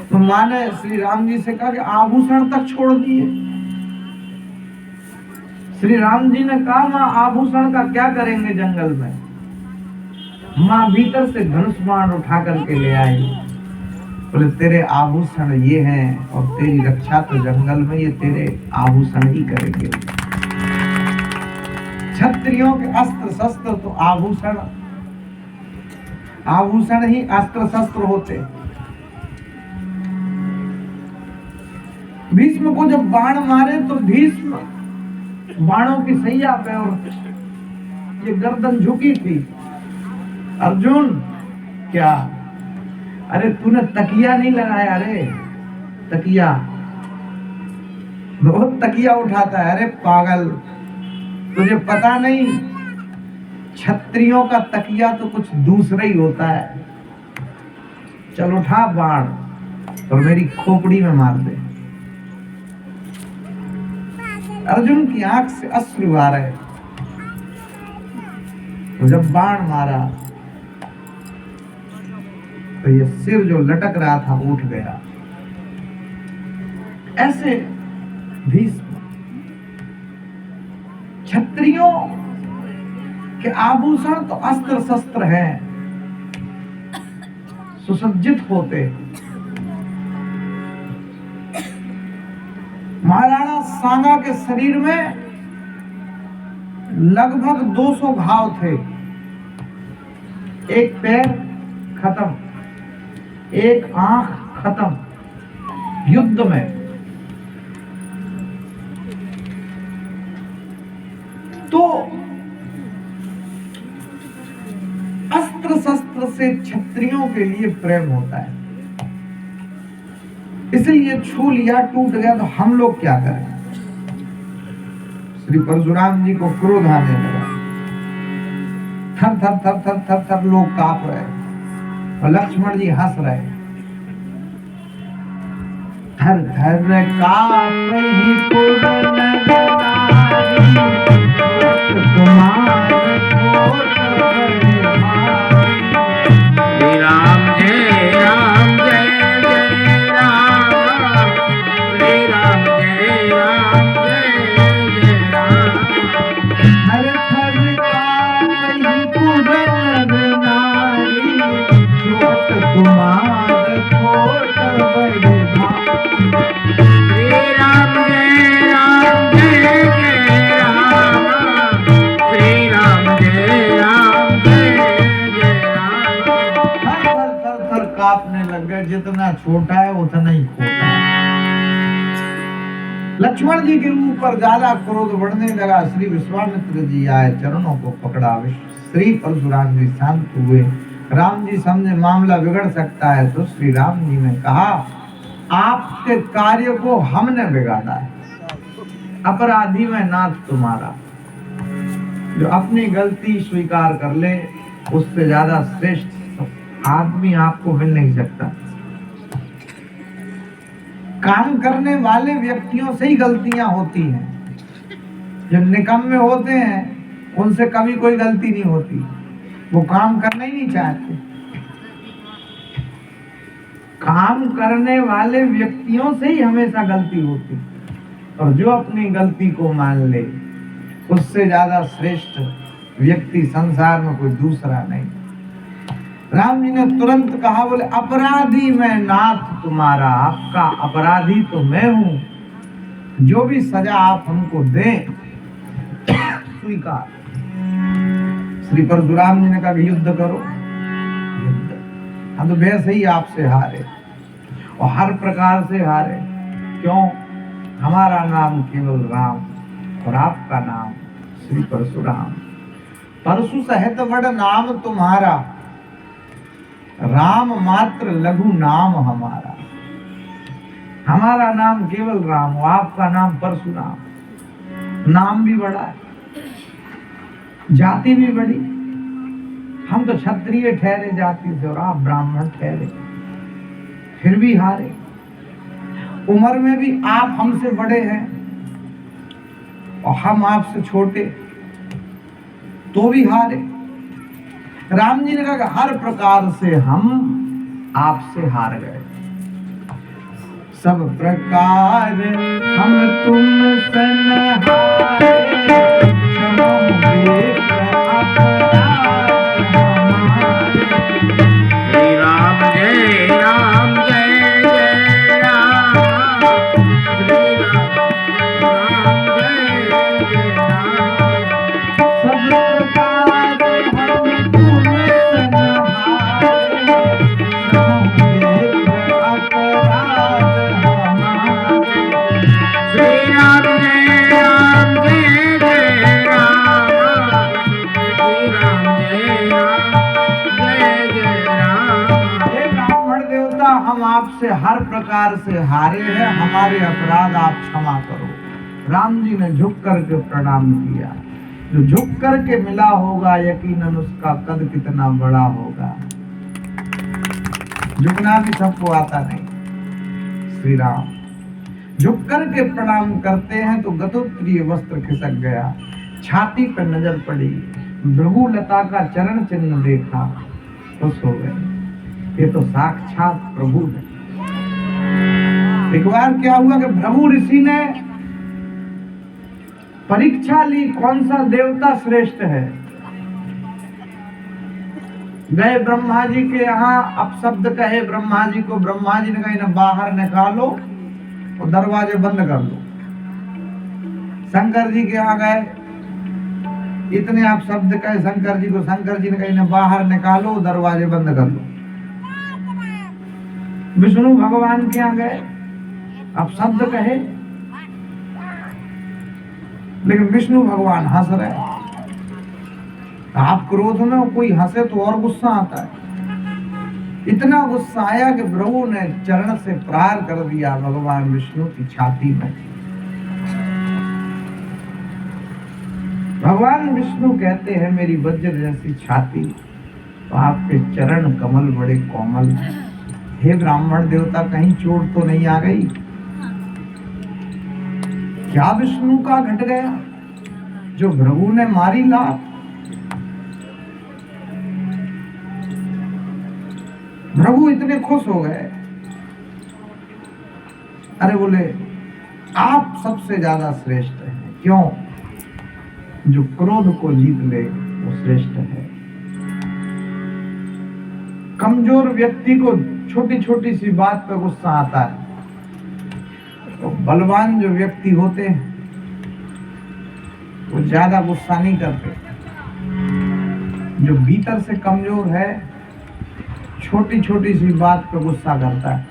तो माँ ने श्री राम जी से कहा कि आभूषण तक छोड़ दिए। श्री राम जी ने कहा माँ आभूषण का क्या करेंगे जंगल में? माँ भीतर से धनुष बाण उठा करके ले आई। बोले तेरे आभूषण ये हैं और तेरी रक्षा तो जंगल में ये तेरे आभूषण ही करेंगे। क्षत्रियों के अस्त्र शस्त्र तो आभूषण ही अस्त्र शस्त्र होते। भीष्म को जब बाण मारे तो भीष्म बाणों की सैया पे और ये गर्दन झुकी थी। अर्जुन क्या? अरे तूने तकिया नहीं लगाया? अरे तकिया, बहुत तकिया उठाता है। अरे पागल, तुझे पता नहीं क्षत्रियों का तकिया तो कुछ दूसरा ही होता है। चल उठा बाण और मेरी खोपड़ी में मार दे। अर्जुन की आंख से अश्रु आ रहे। तो जब बाण मारा तो ये सिर जो लटक रहा था उठ गया। ऐसे भीष्म क्षत्रियों के आभूषण तो अस्त्र शस्त्र हैं, सुसज्जित होते। महाराणा सांगा के शरीर में लगभग 200 घाव थे। एक पैर खत्म, एक आंख खत्म युद्ध में। तो अस्त्र शस्त्र से क्षत्रियों के लिए प्रेम होता है, इसलिए छू लिया टूट गया तो हम लोग क्या करें। श्री परशुराम जी को क्रोध आने लगा। थर थर थर थर थर थर लोग कांप रहे और लक्ष्मण जी हंस रहे। थर थर कांपहि पुर नगारी, तुम्हारे कोट बड़े भारी। श्री राम जय राम जय जय राम, श्री राम जय राम जय जय राम। थर थर कांपहि पुर नगारी, कोट तुम्हारे कोट बड़े भारी। श्री राम जय राम जय जय राम, श्री राम जय राम जय जय राम। थर थर थर थर कांपने लग गए। जितना छोटा है उतना ही खोटा है। लक्ष्मण जी के ऊपर ज्यादा क्रोध बढ़ने लगा। श्री विश्वामित्र जी आए, चरणों को पकड़ा। श्री परशुराम जी शांत हुए। राम जी समझे मामला बिगड़ सकता है, तो श्री राम जी ने कहा, आपके कार्य को हमने बिगाड़ा है, अपराधी में नाथ तुम्हारा। जो अपनी गलती स्वीकार कर ले, उससे ज्यादा श्रेष्ठ आदमी आपको मिल नहीं सकता। काम करने वाले व्यक्तियों से ही गलतियां होती हैं। जो निकम्मे होते हैं उनसे कभी कोई गलती नहीं होती, वो काम करना ही नहीं चाहते। काम करने वाले व्यक्तियों से ही हमेशा गलती होती, और जो अपनी गलती को मान ले, उससे ज्यादा श्रेष्ठ व्यक्ति संसार में कोई दूसरा नहीं। राम जी ने तुरंत कहा, बोले अपराधी मैं नाथ तुम्हारा, आपका अपराधी तो मैं हूं। जो भी सजा आप हमको दें स्वीकार। श्री परशुराम जी ने कहा कि युद्ध करो। युद्ध हम तो वैसे ही आपसे हारे, और हर प्रकार से हारे। क्यों? हमारा नाम केवल राम और आपका नाम श्री परशुराम। परशु सहित बड़ नाम तुम्हारा, राम मात्र लघु नाम हमारा। हमारा नाम केवल राम, आपका नाम परशुराम। नाम भी बड़ा है, जाति भी बड़ी। हम तो क्षत्रिय ठहरे जाति से और आप ब्राह्मण ठहरे, फिर भी हारे। उम्र में भी आप हमसे बड़े हैं और हम आपसे छोटे, तो भी हारे। राम जी ने कहा कि हर प्रकार से हम आपसे हार गए। सब प्रकार हम तुमसे न हारे, श्री राम जय राम जय जय राम, श्री राम जय जय राम। सब प्रकार हम तुमसे न हारे, अपराध हमारे। श्री राम जय राम जय जय राम, श्री राम जय राम जय जय राम। हे ब्राह्मण देवता, हम आपसे हर प्रकार से हारे हैं, हमारे अपराध आप क्षमा करो। राम जी ने झुक करके प्रणाम किया। जो झुक करके मिला होगा यकीनन उसका कद कितना बड़ा होगा। झुकना भी सबको आता नहीं। श्री राम झुक करके प्रणाम करते हैं तो गतोत्तरीय वस्त्र खिसक गया, छाती पर नजर पड़ी, भृगुलता का चरण चिन्ह देखा, खुश हो गए। ये तो साक्षात प्रभु है। एक बार क्या हुआ कि भृगु ऋषि ने परीक्षा ली कौन सा देवता श्रेष्ठ है। गए ब्रह्मा जी के यहाँ, अपशब्द कहे ब्रह्मा जी को। ब्रह्मा जी ने कहा इन्हें बाहर निकालो और दरवाजे बंद कर लो। शंकर जी के यहाँ गए, इतने आप शब्द कहे शंकर जी को। शंकर जी ने कहा इन्हें बाहर निकालो, दरवाजे बंद कर लो। विष्णु भगवान के यहाँ गए, आप शब्द कहे, लेकिन विष्णु भगवान हंस रहे। आप क्रोध में कोई हंसे तो और गुस्सा आता है। इतना गुस्सा आया कि प्रभु ने चरण से प्रहार कर दिया भगवान विष्णु की छाती में। भगवान विष्णु कहते हैं मेरी वज्र जैसी छाती, तो आपके चरण कमल बड़े कोमल। हे ब्राह्मण देवता, कहीं चोट तो नहीं आ गई? क्या विष्णु का घट गया जो भृगु ने मारी लात? भृगु इतने खुश हो गए। अरे बोले आप सबसे ज्यादा श्रेष्ठ हैं। क्यों? जो क्रोध को जीत ले वो श्रेष्ठ है। कमजोर व्यक्ति को छोटी छोटी सी बात पे गुस्सा आता है, तो बलवान जो व्यक्ति होते हैं वो ज्यादा गुस्सा नहीं करते। जो भीतर से कमजोर है छोटी छोटी सी बात पे गुस्सा करता है।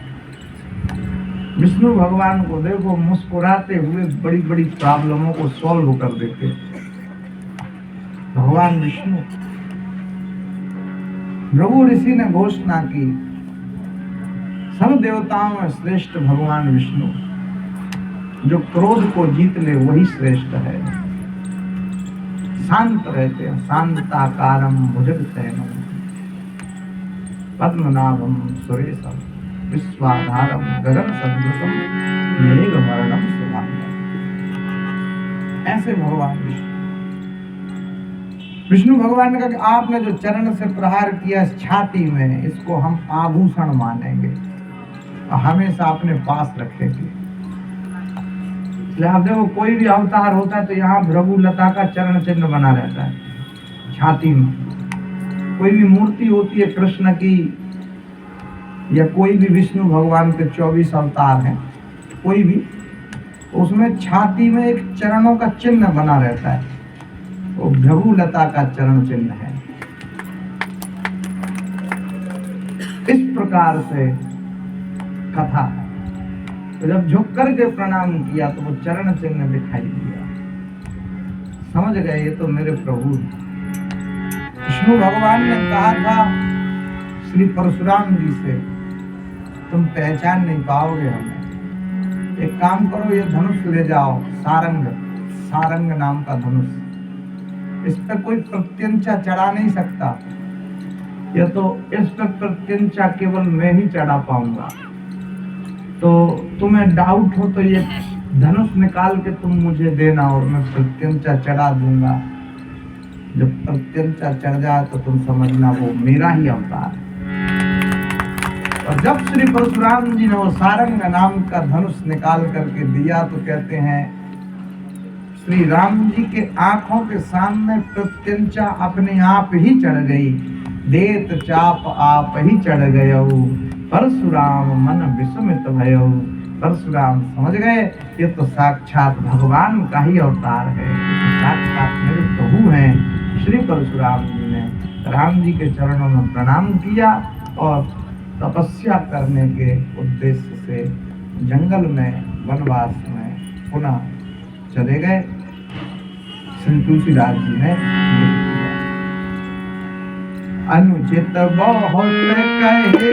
विष्णु भगवान को देखो, मुस्कुराते हुए बड़ी बड़ी प्रॉब्लमों को सॉल्व कर देते भगवान विष्णु। भृगु ऋषि ने घोषणा की सब देवताओं में श्रेष्ठ भगवान विष्णु। जो क्रोध को जीत ले वही श्रेष्ठ है। शांत रहते हैं, शांताकारम भुजगशयनम पद्मनाभम सुरेशम विश्वाधारम गगन सदृशम मेघवर्णम शुभांगम। ऐसे भगवान विष्णु भगवान ने कहा कि आपने जो चरण से प्रहार किया छाती में, इसको हम आभूषण मानेंगे और हमेशा अपने पास रखेंगे। आप देखो कोई भी अवतार होता है तो यहाँ भृगुलता का चरण चिन्ह बना रहता है छाती में। कोई भी मूर्ति होती है कृष्ण की या कोई भी विष्णु भगवान के 24 अवतार हैं, कोई भी, उसमें छाती में एक चरणों का चिन्ह बना रहता है। वो भृगुलता का चरण चिन्ह है। इस प्रकार से कथा। तो जब झुक करके प्रणाम किया तो वो चरण चिन्ह दिखाई दिया। समझ गए ये तो मेरे प्रभु। विष्णु भगवान ने कहा था श्री परशुराम जी से, तुम पहचान नहीं पाओगे हमें। एक काम करो, ये धनुष ले जाओ, सारंग नाम का धनुष। इस पर कोई प्रत्यंचा चढ़ा नहीं सकता, या तो इस पर प्रत्यंचा केवल मैं ही चढ़ा पाऊंगा। तो तुम्हें डाउट हो तो ये धनुष निकाल के तुम मुझे देना और मैं प्रत्यंचा चढ़ा दूंगा। जब प्रत्यंचा चढ़ जाए तो तुम समझना वो मेरा ही अवतार है। और जब श्री परशुराम जी ने वो सारंग नाम का धनुष निकाल करके दिया तो कहते हैं श्री राम जी के आंखों के सामने प्रत्यंचा अपने आप ही चढ़ गई। देत चाप आप ही चढ़ गयो, परशुराम मन विस्मित भयो। परशुराम समझ गए ये तो साक्षात भगवान का ही अवतार है, तो साक्षात मेरे प्रभु हैं। श्री परशुराम जी ने राम जी के चरणों में प्रणाम किया और तपस्या करने के उद्देश्य से जंगल में वनवास में पुनः चले गए। श्री तुलसीदास जी ने अनुचित बहुत कहे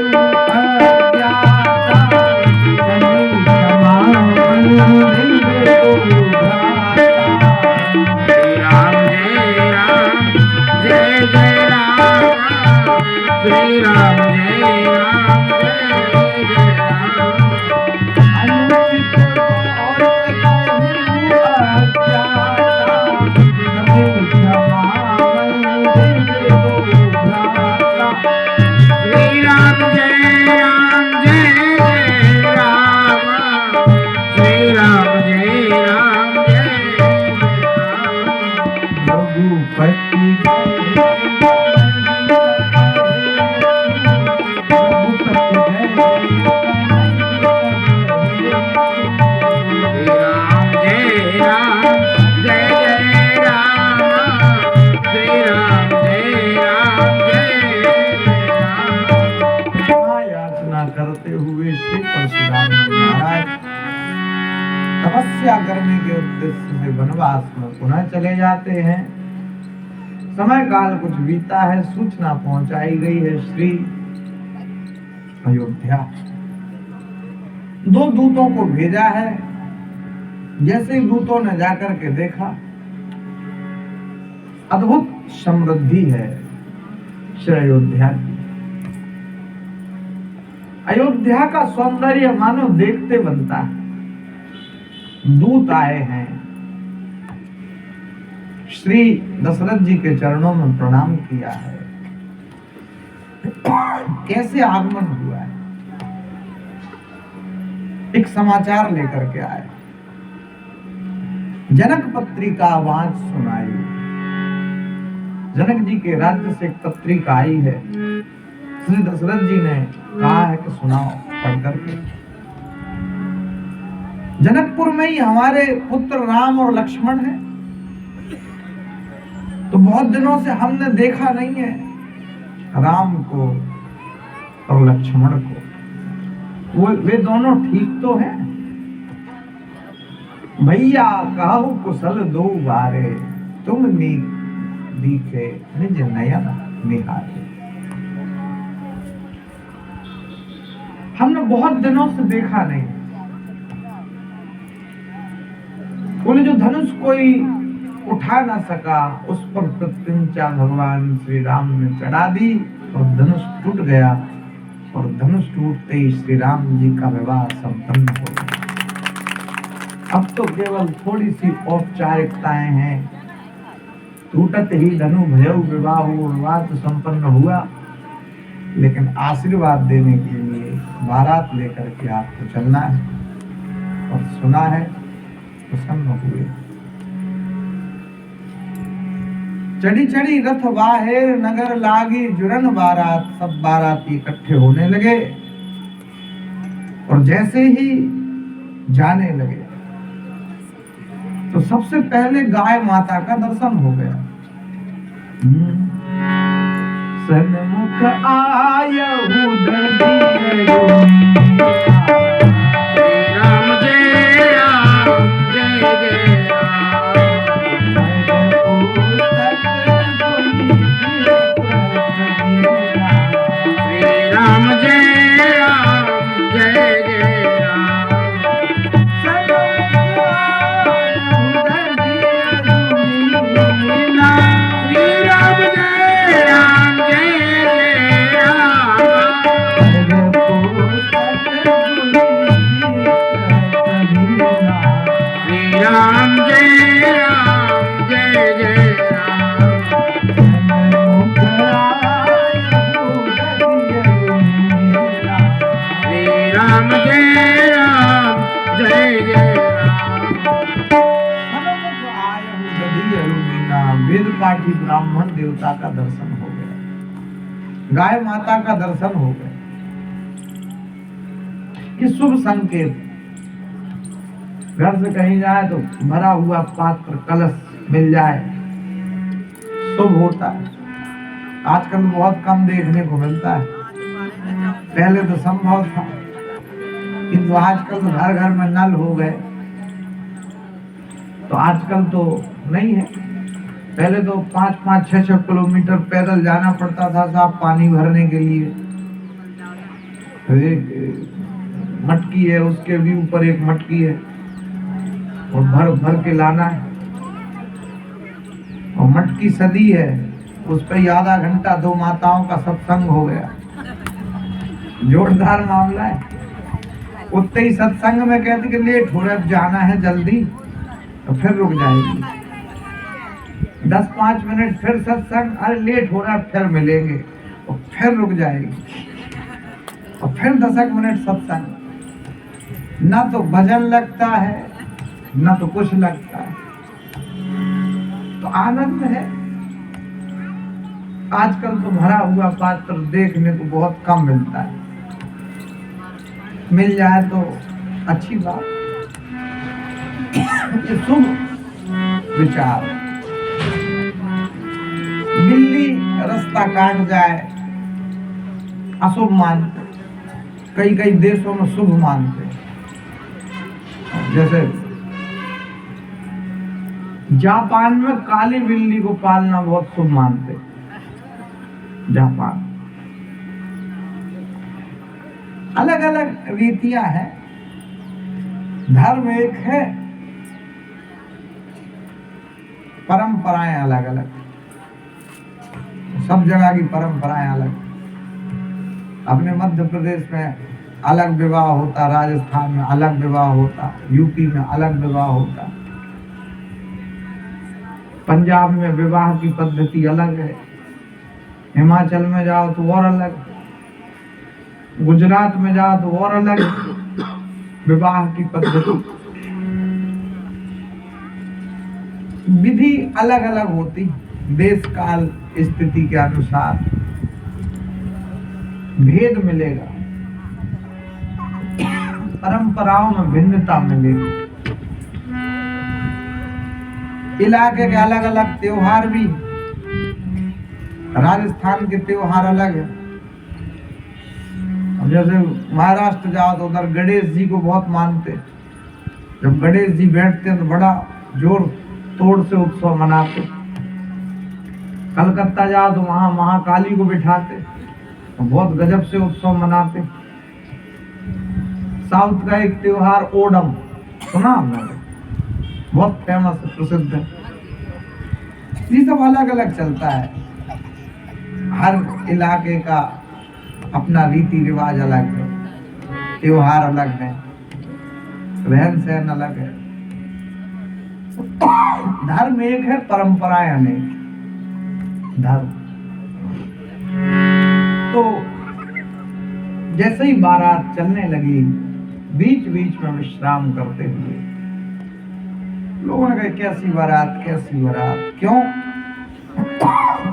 राम श्री राम जय राम जय जय राम। श्री राम जय राम जय जय राम। श्री राम जय राम जय जय राम। रघुपति करते हुए श्री परशुराम महाराज तपस्या करने के उद्देश्य से वनवास में पुनः चले जाते हैं। समय काल कुछ बीता है, सूचना पहुंचाई गई है श्री अयोध्या। 2 दूतों को भेजा है। जैसे ही दूतों ने जाकर के देखा, अद्भुत समृद्धि है श्री अयोध्या की। अयोध्या का सौंदर्य मानो देखते बनता है। दूत आए हैं, श्री दशरथ जी के चरणों में प्रणाम किया है। कैसे आगमन हुआ है, एक समाचार लेकर के आए। जनक पत्रिका वांच सुनाई। जनक जी के राज्य से एक पत्रिका आई है। श्री दशरथ जी ने कहा है कि सुनाओ पढ़ करके। जनकपुर में ही हमारे पुत्र राम और लक्ष्मण हैं। तो बहुत दिनों से हमने देखा नहीं है राम को और लक्ष्मण को। वे दोनों ठीक तो हैं। भैया कहु कुशल दो बारे, तुम दिखे निज नयन निहारे। हमने बहुत दिनों से देखा नहीं। बोले जो धनुष कोई उठा ना सका, उस पर प्रत्यंचा भगवान श्री राम ने चढ़ा दी और धनुष टूट गया। और धनुष टूटते ही श्री राम जी का विवाह संपन्न हो गया। अब तो केवल थोड़ी सी औपचारिकताएं हैं। टूटत ही धनु भयउ विवाह, विवाह तो संपन्न हुआ, लेकिन आशीर्वाद देने के लिए बारात लेकर के आपको चलना है। और सुना है प्रसन्न हुए। चढ़ी चढ़ी रथ बाहेर, नगर लागी जुरन बारात। सब बाराती इकट्ठे होने लगे और जैसे ही जाने लगे तो सबसे पहले गाय माता का दर्शन हो गया। सन्मुख आयहु दधियरु, राम जय राम जय जय राम। श्री राम जय राम जय जय राम। श्री राम जय राम जय जय राम। श्री राम जय राम जय जय राम। श्री राम जय राम जय जय राम। वेद पाठी ब्राह्मण देवता का दर्शन हो गया, गाय माता का दर्शन हो गया। कि शुभ संकेत। घर से कहीं जाए तो भरा हुआ पात्र कलश मिल जाए, शुभ होता है। आजकल बहुत कम देखने को मिलता है। पहले तो संभव था, किंतु आजकल तो घर घर में नल हो गए, तो आजकल तो नहीं है। पहले तो 5-5, 6-6 किलोमीटर पैदल जाना पड़ता था साहब पानी भरने के लिए। एक मटकी है, उसके भी ऊपर एक मटकी है और भर भर के लाना है। और मटकी सदी है उस पर ही आधा घंटा 2 माताओं का सत्संग हो गया। जोरदार मामला है। उतने ही सत्संग में कहती कि लेट हो रहा है, जाना है जल्दी, तो फिर रुक जाएगी। 10-5 मिनट फिर सत्संग, अरे लेट हो रहा है, फिर मिलेंगे, और फिर रुक जाएगी, और फिर 10 मिनट सत्संग। ना तो भजन लगता है, ना तो कुछ लगता है, तो आनंद है। आजकल तो भरा हुआ पात्र देखने को बहुत कम मिलता है। मिल जाए तो अच्छी बात। ये शुभ विचार। बिल्ली रास्ता काट जाए अशुभ मानते, कई कई देशों में शुभ मानते। जैसे जापान में काली बिल्ली को पालना बहुत शुभ मानते। जापान अलग अलग रीतियां हैं, धर्म एक है, परंपराएं अलग अलग। सब जगह की परंपराएं अलग। अपने मध्य प्रदेश में अलग विवाह होता, राजस्थान में अलग विवाह होता, यूपी में अलग विवाह होता, पंजाब में विवाह की पद्धति अलग है, हिमाचल में जाओ तो और अलग, गुजरात में जाओ तो और अलग विवाह की पद्धति। विधि अलग अलग होती, देश काल स्थिति के अनुसार भेद मिलेगा, परंपराओं में भिन्नता मिलेगी। इलाके के अलग अलग त्योहार भी, राजस्थान के त्योहार अलग है। जैसे महाराष्ट्र जाओ तो उधर गणेश जी को बहुत मानते। जब गणेश जी बैठते हैं तो बड़ा जोर तोड़ से उत्सव मनाते। कलकत्ता जाओ तो वहां महाकाली को बिठाते, तो बहुत गजब से उत्सव मनाते। साउथ का एक त्योहार ओणम सुना हमने, बहुत फेमस प्रसिद्ध है। ये सब अलग अलग चलता है। हर इलाके का अपना रीति रिवाज अलग है, त्योहार अलग है, रहन सहन अलग है। धर्म एक है, परंपराएं अनेक। धर्म तो जैसे ही बारात चलने लगी, बीच बीच में विश्राम करते हुए लोगों ने कहा कैसी बारात, कैसी बारात, क्यों?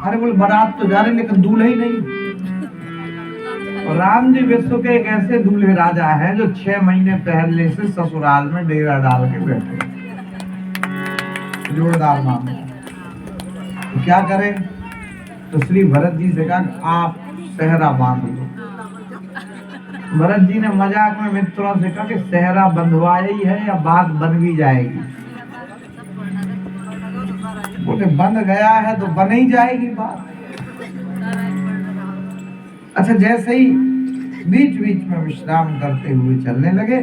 अरे बोले बारात तो जा रही लेकिन दूल्हे ही नहीं। और राम जी विश्व के एक ऐसे दूल्हे राजा हैं जो 6 महीने पहले से ससुराल में डेरा डाल के बैठे। जोरदार मामला। तो क्या करें? तो श्री भरत जी से कहा आप सेहरा बांध लो। भरत जी ने मजाक में मित्रों से कहा कि सेहरा बंधवाया ही है या बात बन भी जाएगी? बोले बंध गया है तो बन ही जाएगी बात। अच्छा, जैसे ही बीच बीच में विश्राम करते हुए चलने लगे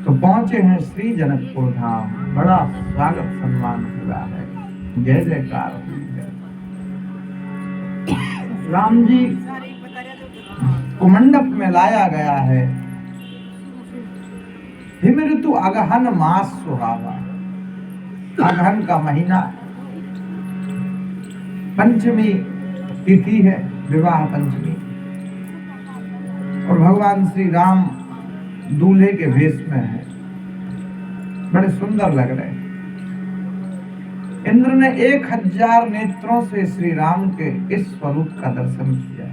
तो पहुंचे हैं श्री जनकपुर धाम। बड़ा स्वागत सम्मान हुआ है, जय जयकार हुई है। राम जी को मंडप में लाया गया है। हिम ऋतु अगहन मास सुहावा, अगहन का महीना, पंचमी तिथि है, विवाह पंचमी। और भगवान श्री राम दूल्हे के भेष में है, बड़े सुंदर लग रहे हैं। इंद्र ने 1000 नेत्रों से श्री राम के इस स्वरूप का दर्शन किया।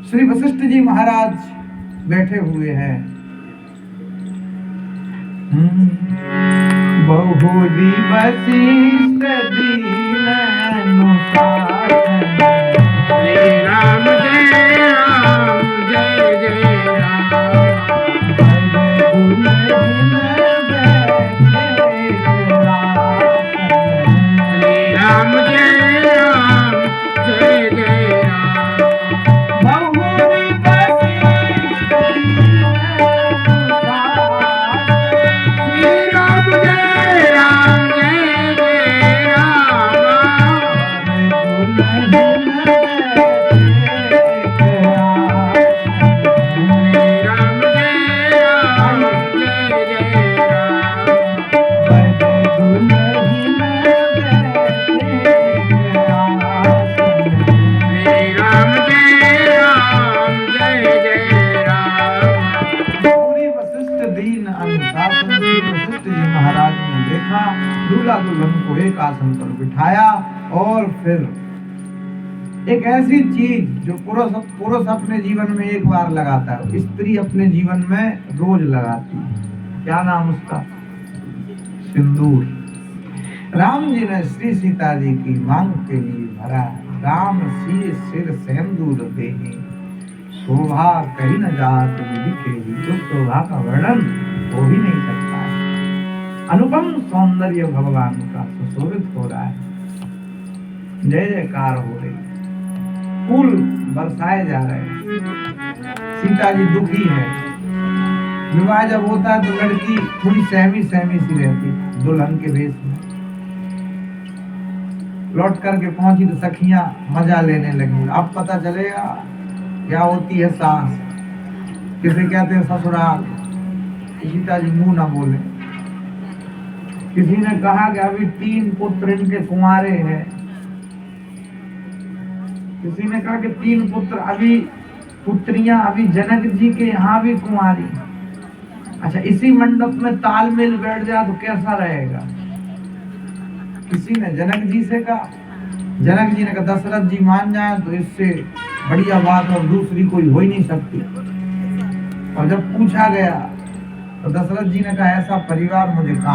श्री वशिष्ठ जी महाराज बैठे हुए हैं। बहुरी वशिष्ठ दीन अनुसार, श्री राम जय राम जय जय राम। श्री राम जय राम जय जय राम। बहुरी वशिष्ठ दीन अनुसार, श्री राम जय राम जय जय राम। सिंहासन पर बिठाया। और फिर एक ऐसी चीज जो पुरुष अपने जीवन में एक बार लगाता है, स्त्री अपने जीवन में रोज लगाती है। क्या नाम उसका? सिंदूर। राम जी ने श्री सीता जी की मांग के लिए भरा। राम सी सिर सिंदूर देहि, शोभा कहीं न जात विधि केहि। उस शोभा का वर्णन हो ही नहीं सकता है। अनुपम सौंदर्य भगवान का सुशोभित हो रहा है। जय जयकार हो रही, फूल बरसाए जा रहे हैं। सीता जी दुखी है। विवाह जब होता है तो लड़की थोड़ी सहमी सहमी सी रहती, दुल्हन के वेश में। लौट करके पहुंची तो सखियां मजा लेने लगी। अब पता चलेगा क्या होती है सास, किसे कहते हैं ससुराल। सीता जी मुंह ना बोले। किसी ने कहा कि अभी 3 पुत्र इनके कुंवारे हैं। किसी ने कहा कि 3 पुत्र, अभी पुत्रियां अभी जनक जी के यहाँ भी कुंवारी। अच्छा, इसी मंडप में तालमेल बैठ जाए तो कैसा रहेगा? किसी ने जनक जी से कहा, जनक जी ने कहा दशरथ जी मान जाए तो इससे बढ़िया बात और दूसरी कोई हो ही नहीं सकती। और जब पूछा गया तो दशरथ जी ने कहा ऐसा परिवार मुझे कहा